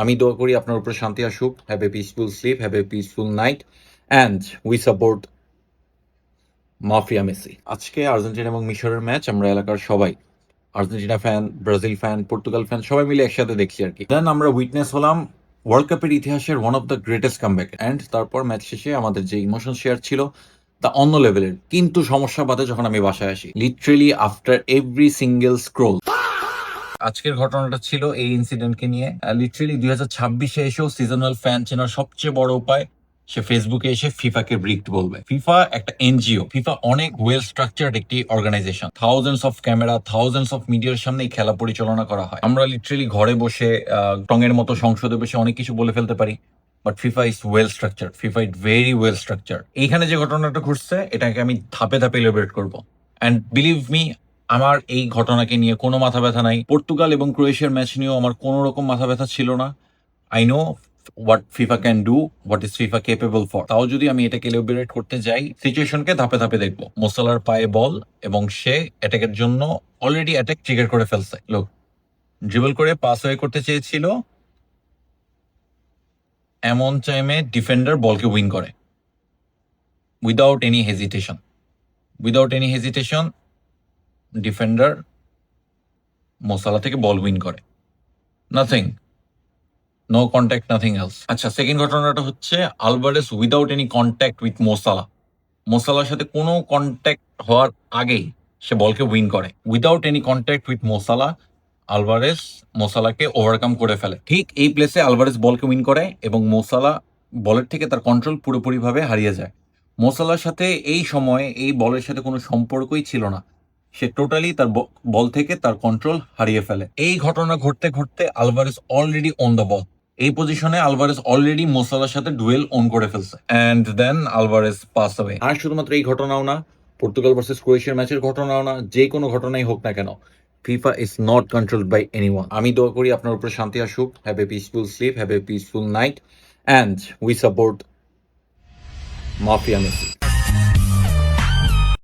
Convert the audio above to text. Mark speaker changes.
Speaker 1: আমি দোয়া করি আপনার উপর শান্তি আসুক। Have a peaceful sleep, have a peaceful night and we support mafia Messi. আজকে আর্জেন্টিনা এবং মিশরের ম্যাচ আমরা এলাকার সবাই Argentina fan, Brazil fan, Portugal fan সবাই মিলে একসাথে দেখছি আর কি। দেন আমরা উইটনেস হলাম ওয়ার্ল্ড কাপের ইতিহাসের one of the greatest comeback and তারপর ম্যাচ শেষে আমাদের যে ইমোশন শেয়ার ছিল তা অন্য লেভেলের। কিন্তু সমস্যা বাদে যখন আমি বাসায় আসি, literally after every single scroll আজকের ঘটনাটা ছিল এই ইনসিডেন্টকে নিয়ে। লিটারেলি 2026-এ এসেও সিজনাল ফ্যান চেনার সবচেয়ে বড় উপায় সে ফেসবুকে এসে ফিফাকে ব্রিকড বলবে। ফিফা একটা এনজিও, ফিফা অনেক ওয়েল স্ট্রাকচার্ড একটি organisation. Thousands of camera, thousands of মিডিয়ার সামনে এই খেলা পরিচালনা করা হয়। আমরা লিটারেলি ঘরে বসে টঙের মতো সংসদে বসে অনেক কিছু বলে ফেলতে পারি, but FIFA is well structure, FIFA is very well structure. এইখানে যে ঘটনাটা ঘটছে এটাকে আমি ধাপে ধাপে এলিব্রেট করবো অ্যান্ড বিলিভ মি, আমার এই ঘটনাকে নিয়ে কোনো মাথা ব্যথা নাই। পর্তুগাল এবং ক্রোয়েশিয়ার ম্যাচ নিয়েও আমার কোনো রকম মাথা ব্যথা ছিল না। I know what FIFA can do, what is FIFA capable for. তাও যদি আমি এটাকে এলিব্রেট করতে যাই, সিচুয়েশনকে ধাপে ধাপে দেখবো। মোসালার পায়ে বল এবং সে অ্যাটাকের জন্য অলরেডি অ্যাটাক ট্রিগার করে ফেলছে। লোক ড্রিবল করে পাস ওয়ে করতে চেয়েছিল, এমন টাইমে ডিফেন্ডার বলকে উইন করে without any hesitation. Defender Musiala থেকে বল উইন করে, nothing, no contact, nothing else. আচ্ছা, সেকেন্ড ঘটনাটা হচ্ছে Alvarez without any contact with মোসালার সাথে কোনো কন্ট্যাক্ট হওয়ার আগেই সে বলকে উইন করে। Without any contact with Alvarez মোসালাকে ওভারকাম করে ফেলে। ঠিক এই প্লেসে আলভারেস বলকে উইন করে এবং মোসালা বলের থেকে তার কন্ট্রোল পুরোপুরিভাবে হারিয়ে যায়। মোসালার সাথে এই সময়ে এই বলের সাথে কোনো সম্পর্কই ছিল না, সে টোটালি তার বল থেকে তার কন্ট্রোল হারিয়ে ফেলে। এই ঘটনা ঘটতে ঘটতে Alvarez already on the ball. এই পজিশনে আলভারেস অলরেডি মোসালার সাথে ডুয়েল অন করে ফেলছে and then Alvarez pass away. আর শুধুমাত্র এই ঘটনাও না, পর্তুগাল ভার্সেস ক্রোয়েশিয়ার ম্যাচের ঘটনাও না, যে কোনো ঘটনাই হোক না কেন, FIFA is not controlled by anyone. আমি দোয়া করি আপনার উপর শান্তি আসুক। Have a peaceful sleep, have a peaceful night and we support mafia Messi.